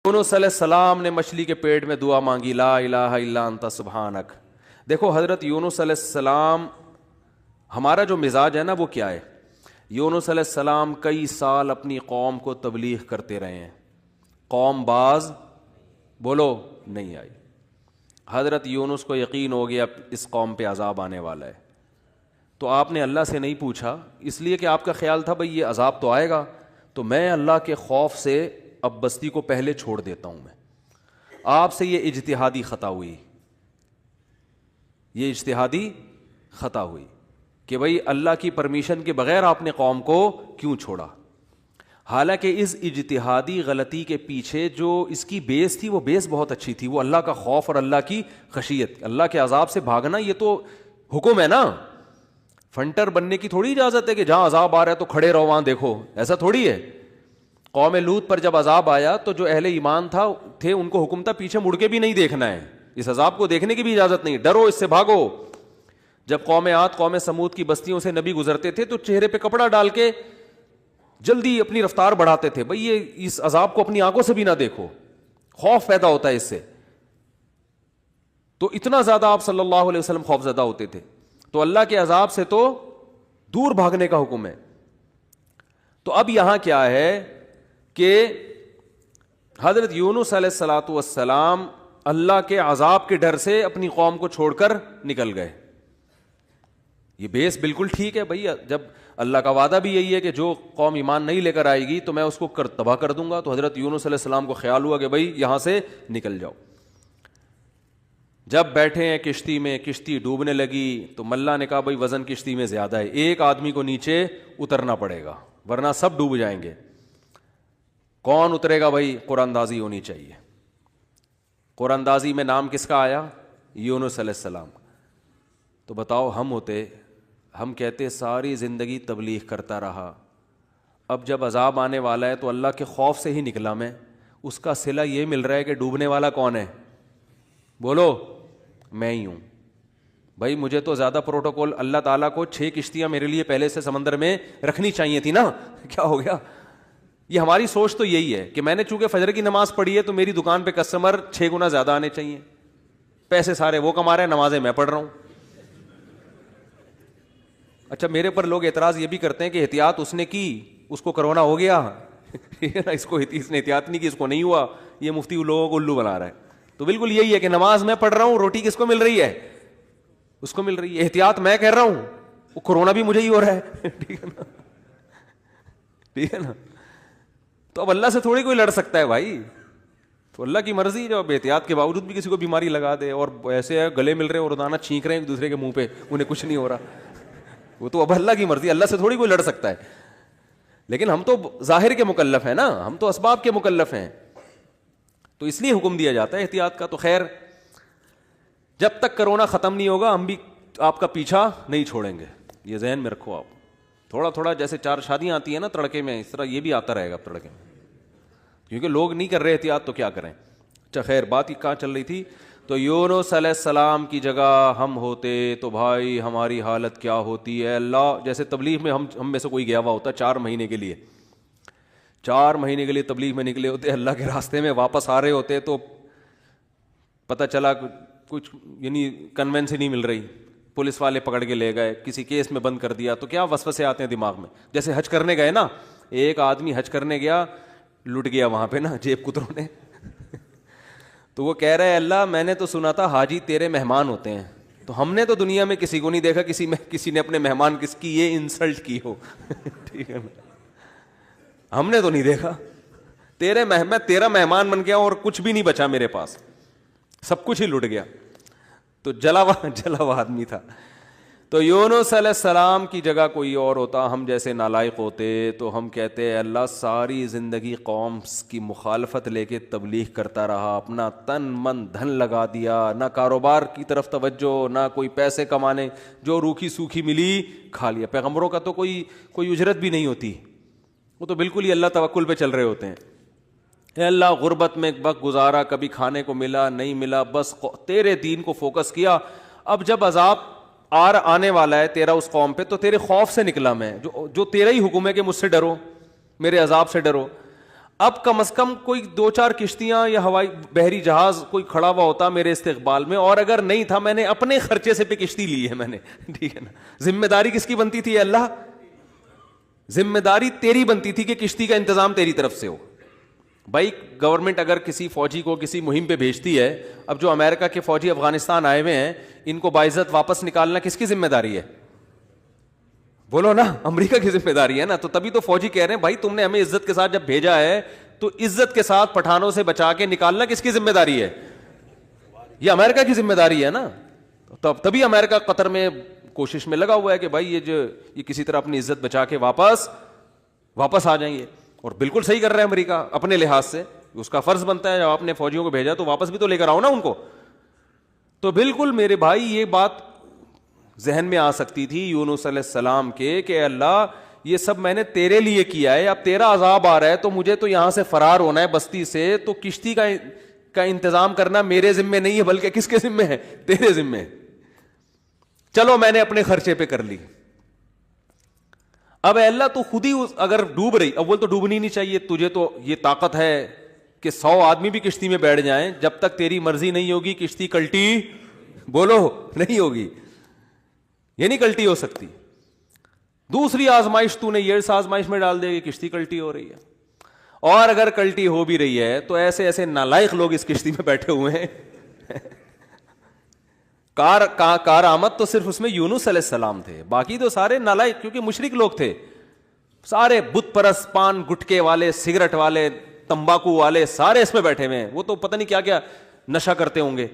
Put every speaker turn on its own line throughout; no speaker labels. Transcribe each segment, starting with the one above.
یونس علیہ السلام نے مچھلی کے پیٹ میں دعا مانگی، لا الہ الا انت سبحانک۔ دیکھو حضرت یونس علیہ السلام، ہمارا جو مزاج ہے نا وہ کیا ہے؟ یونس علیہ السلام کئی سال اپنی قوم کو تبلیغ کرتے رہے ہیں، قوم باز بولو نہیں آئی۔ حضرت یونس کو یقین ہو گیا اس قوم پہ عذاب آنے والا ہے، تو آپ نے اللہ سے نہیں پوچھا، اس لیے کہ آپ کا خیال تھا بھئی یہ عذاب تو آئے گا، تو میں اللہ کے خوف سے اب بستی کو پہلے چھوڑ دیتا ہوں۔ میں آپ سے یہ اجتہادی خطا ہوئی، یہ اجتہادی خطا ہوئی کہ بھئی اللہ کی پرمیشن کے بغیر آپ نے قوم کو کیوں چھوڑا۔ حالانکہ اس اجتہادی غلطی کے پیچھے جو اس کی بیس تھی وہ بیس بہت اچھی تھی، وہ اللہ کا خوف اور اللہ کی خشیت، اللہ کے عذاب سے بھاگنا یہ تو حکم ہے نا۔ فنٹر بننے کی تھوڑی اجازت ہے کہ جہاں عذاب آ رہا ہے تو کھڑے رہو وہاں دیکھو، ایسا تھوڑی ہے۔ قوم لوط پر جب عذاب آیا تو جو اہل ایمان تھے ان کو حکم تھا پیچھے مڑ کے بھی نہیں دیکھنا ہے، اس عذاب کو دیکھنے کی بھی اجازت نہیں، ڈرو اس سے بھاگو۔ جب قوم عاد قوم سمود کی بستیوں سے نبی گزرتے تھے تو چہرے پہ کپڑا ڈال کے جلدی اپنی رفتار بڑھاتے تھے، بھئی یہ اس عذاب کو اپنی آنکھوں سے بھی نہ دیکھو، خوف پیدا ہوتا ہے اس سے۔ تو اتنا زیادہ آپ صلی اللہ علیہ وسلم خوف زدہ ہوتے تھے، تو اللہ کے عذاب سے تو دور بھاگنے کا حکم ہے۔ تو اب یہاں کیا ہے کہ حضرت یونس علیہ الصلوۃ والسلام اللہ کے عذاب کے ڈر سے اپنی قوم کو چھوڑ کر نکل گئے۔ یہ بیس بالکل ٹھیک ہے بھئی، جب اللہ کا وعدہ بھی یہی ہے کہ جو قوم ایمان نہیں لے کر آئے گی تو میں اس کو تباہ کر دوں گا، تو حضرت یونس علیہ السلام کو خیال ہوا کہ بھئی یہاں سے نکل جاؤ۔ جب بیٹھے ہیں کشتی میں، کشتی ڈوبنے لگی تو ملا نے کہا بھئی وزن کشتی میں زیادہ ہے، ایک آدمی کو نیچے اترنا پڑے گا ورنہ سب ڈوب جائیں گے۔ کون اترے گا بھئی؟ قرآن اندازی ہونی چاہیے۔ قرآن اندازی میں نام کس کا آیا؟ یونس علیہ السلام۔ تو بتاؤ ہم ہوتے، ہم کہتے ساری زندگی تبلیغ کرتا رہا، اب جب عذاب آنے والا ہے تو اللہ کے خوف سے ہی نکلا میں، اس کا صلہ یہ مل رہا ہے کہ ڈوبنے والا کون ہے؟ بولو میں ہی ہوں۔ بھائی مجھے تو زیادہ پروٹوکول، اللہ تعالیٰ کو 6 کشتیاں میرے لیے پہلے سے سمندر میں رکھنی چاہیے تھی نا، کیا ہو گیا؟ یہ ہماری سوچ تو یہی ہے کہ میں نے چونکہ فجر کی نماز پڑھی ہے تو میری دکان پہ کسٹمر 6 گنا زیادہ آنے چاہیے، پیسے سارے وہ کما رہے ہیں، نمازیں میں پڑھ رہا ہوں۔ اچھا میرے پر لوگ اعتراض یہ بھی کرتے ہیں کہ احتیاط اس نے کی، اس کو کرونا ہو گیا اس نے احتیاط نہیں کی، اس کو نہیں ہوا، یہ مفتی لوگوں کو الو بنا رہا ہے۔ تو بالکل یہی ہے کہ نماز میں پڑھ رہا ہوں، روٹی کس کو مل رہی ہے؟ اس کو مل رہی ہے۔ احتیاط میں کہہ رہا ہوں، وہ کرونا بھی مجھے ہی ہو رہا ہے ٹھیک ہے نا، ٹھیک ہے نا۔ تو اب اللہ سے تھوڑی کوئی لڑ سکتا ہے بھائی، تو اللہ کی مرضی، جو اب احتیاط کے باوجود بھی کسی کو بیماری لگا دے، اور ایسے ہے گلے مل رہے ہیں اور روزانہ چھینک رہے ہیں ایک دوسرے کے منہ پہ، انہیں کچھ نہیں ہو رہا، وہ تو اب اللہ کی مرضی، اللہ سے تھوڑی کوئی لڑ سکتا ہے۔ لیکن ہم تو ظاہر کے مکلف ہیں نا، ہم تو اسباب کے مکلف ہیں، تو اس لیے حکم دیا جاتا ہے احتیاط کا۔ تو خیر جب تک کرونا ختم نہیں ہوگا ہم بھی آپ کا پیچھا نہیں چھوڑیں گے، یہ ذہن میں رکھو آپ۔ تھوڑا تھوڑا جیسے 4 شادیاں آتی ہیں نا تڑکے میں، اس طرح یہ بھی آتا رہے گا تڑکے میں، کیونکہ لوگ نہیں کر رہے احتیاط تو کیا کریں۔ اچھا خیر بات ہی کہاں چل رہی تھی؟ تو یونس علیہ السلام کی جگہ ہم ہوتے تو بھائی ہماری حالت کیا ہوتی ہے۔ اللہ جیسے تبلیغ میں ہم میں سے کوئی گیا ہوا ہوتا 4 مہینے کے لیے، 4 مہینے کے لیے تبلیغ میں نکلے ہوتے، اللہ کے راستے میں واپس آ رہے ہوتے تو پتہ چلا کچھ یعنی کنوینس ہی نہیں مل رہی، پولیس والے پکڑ کے لے گئے، کسی کیس میں بند کر دیا، تو کیا وسوسے آتے ہیں دماغ میں۔ جیسے حج کرنے گئے نا، ایک آدمی حج کرنے گیا، لٹ گیا وہاں پہ نا جیب کتروں نے تو وہ کہہ رہے اللہ میں نے تو سنا تھا حاجی تیرے مہمان ہوتے ہیں، تو ہم نے تو دنیا میں کسی کو نہیں دیکھا کسی نے اپنے مہمان کس کی یہ انسلٹ کی ہو ٹھیک ہے نا، ہم نے تو نہیں دیکھا، میں تیرا مہمان بن گیا اور کچھ بھی نہیں بچا میرے پاس، سب کچھ ہی لٹ گیا۔ تو جلا ہوا آدمی تھا۔ تو یونس علیہ السلام کی جگہ کوئی اور ہوتا، ہم جیسے نالائق ہوتے تو ہم کہتے اللہ ساری زندگی قوم کی مخالفت لے کے تبلیغ کرتا رہا، اپنا تن من دھن لگا دیا، نہ کاروبار کی طرف توجہ، نہ کوئی پیسے کمانے، جو روکھی سوکھی ملی کھا لیا۔ پیغمبروں کا تو کوئی اجرت بھی نہیں ہوتی، وہ تو بالکل ہی اللہ توکل پہ چل رہے ہوتے ہیں۔ اے اللہ غربت میں وقت گزارا، کبھی کھانے کو ملا نہیں ملا، بس تیرے دین کو فوکس کیا۔ اب جب عذاب آنے والا ہے تیرا اس قوم پہ، تو تیرے خوف سے نکلا میں، جو تیرا ہی حکم ہے کہ مجھ سے ڈرو، میرے عذاب سے ڈرو۔ اب کم از کم کوئی 2-4 کشتیاں یا ہوائی بحری جہاز کوئی کھڑا ہوا ہوتا میرے استقبال میں, اور اگر نہیں تھا میں نے اپنے خرچے سے پہ کشتی لی ہے میں نے, ٹھیک ہے نا. ذمہ داری کس کی بنتی تھی؟ اللہ, ذمہ داری تیری بنتی تھی کہ کشتی کا انتظام تیری طرف سے ہو. بھائی گورنمنٹ اگر کسی فوجی کو کسی مہم پہ بھیجتی ہے, اب جو امریکہ کے فوجی افغانستان آئے ہوئے ہیں ان کو باعزت واپس نکالنا کس کی ذمہ داری ہے؟ بولو نا, امریکہ کی ذمہ داری ہے نا. تو تبھی تو فوجی کہہ رہے ہیں بھائی تم نے ہمیں عزت کے ساتھ جب بھیجا ہے تو عزت کے ساتھ پٹھانوں سے بچا کے نکالنا کس کی ذمہ داری ہے؟ یہ امریکہ کی ذمہ داری ہے نا. تبھی امریکہ قطر میں کوشش میں لگا ہوا ہے کہ بھائی یہ کسی طرح اپنی عزت بچا کے واپس آ جائیں گے. اور بالکل صحیح کر رہے ہیں امریکہ اپنے لحاظ سے, اس کا فرض بنتا ہے جب آپ نے فوجیوں کو بھیجا تو واپس بھی تو لے کر آؤ نا ان کو. تو بالکل میرے بھائی یہ بات ذہن میں آ سکتی تھی یونس علیہ السلام کے کہ اللہ یہ سب میں نے تیرے لیے کیا ہے, اب تیرا عذاب آ رہا ہے تو مجھے تو یہاں سے فرار ہونا ہے بستی سے, تو کشتی کا انتظام کرنا میرے ذمے نہیں ہے بلکہ کس کے ذمے ہے؟ تیرے ذمے. چلو میں نے اپنے خرچے پہ کر لی. اب اے اللہ تو خود ہی اگر ڈوب رہی, اول تو ڈوبنی نہیں چاہیے, تجھے تو یہ طاقت ہے کہ 100 آدمی بھی کشتی میں بیٹھ جائیں, جب تک تیری مرضی نہیں ہوگی کشتی کلٹی, بولو, نہیں ہوگی, یہ نہیں کلٹی ہو سکتی. دوسری آزمائش تو نے یہ اس آزمائش میں ڈال دے گی, کشتی کلٹی ہو رہی ہے. اور اگر کلٹی ہو بھی رہی ہے تو ایسے نالائق لوگ اس کشتی میں بیٹھے ہوئے ہیں. کار آمد تو صرف اس میں یونس علیہ السلام تھے, باقی تو سارے نالائق, کیونکہ مشرک لوگ تھے سارے, بت پرست, پان گٹکے والے, سگریٹ والے, تمباکو والے, سارے اس میں بیٹھے ہوئے ہیں. وہ تو پتہ نہیں کیا کیا نشہ کرتے ہوں گے,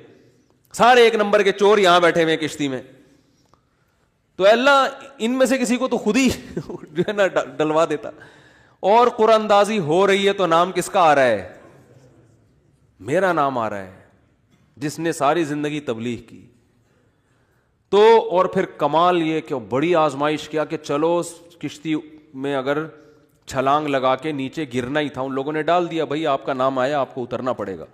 سارے ایک نمبر کے چور یہاں بیٹھے ہوئے ہیں کشتی میں. تو اللہ ان میں سے کسی کو تو خود ہی جو ہے نا ڈلوا دیتا. اور قرآن اندازی ہو رہی ہے تو نام کس کا آ رہا ہے؟ میرا نام آ رہا ہے, جس نے ساری زندگی تبلیغ کی. تو اور پھر کمال یہ کہ بڑی آزمائش کیا کہ چلو کشتی میں اگر چھلانگ لگا کے نیچے گرنا ہی تھا, ان لوگوں نے ڈال دیا بھائی آپ کا نام آیا آپ کو اترنا پڑے گا.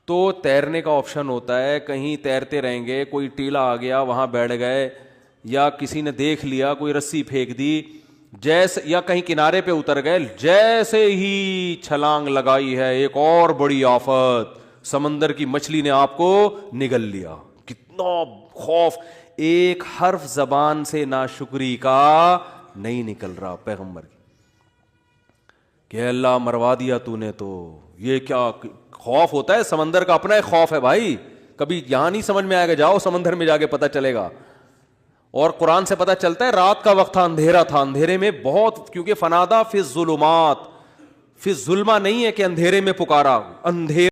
تو تیرنے کا آپشن ہوتا ہے, کہیں تیرتے رہیں گے, کوئی ٹیلا آ گیا وہاں بیٹھ گئے, یا کسی نے دیکھ لیا کوئی رسی پھینک دی, جیسے یا کہیں کنارے پہ اتر گئے, جیسے ہی چھلانگ لگائی ہے ایک اور بڑی آفت, سمندر کی مچھلی نے آپ کو نگل لیا. کتنا خوف, ایک حرف زبان سے ناشکری کا نہیں نکل رہا پیغمبر کی کہ اللہ مروا دیا تو نے. تو یہ کیا خوف ہوتا ہے, سمندر کا اپنا ایک خوف ہے بھائی, کبھی یہاں نہیں سمجھ میں آئے گا, جاؤ سمندر میں جا کے پتہ چلے گا. اور قرآن سے پتہ چلتا ہے رات کا وقت تھا, اندھیرا تھا, اندھیرے میں بہت, کیونکہ فنادا فی الظلمات, فی الظلمہ نہیں ہے کہ اندھیرے میں پکارا, اندھیرے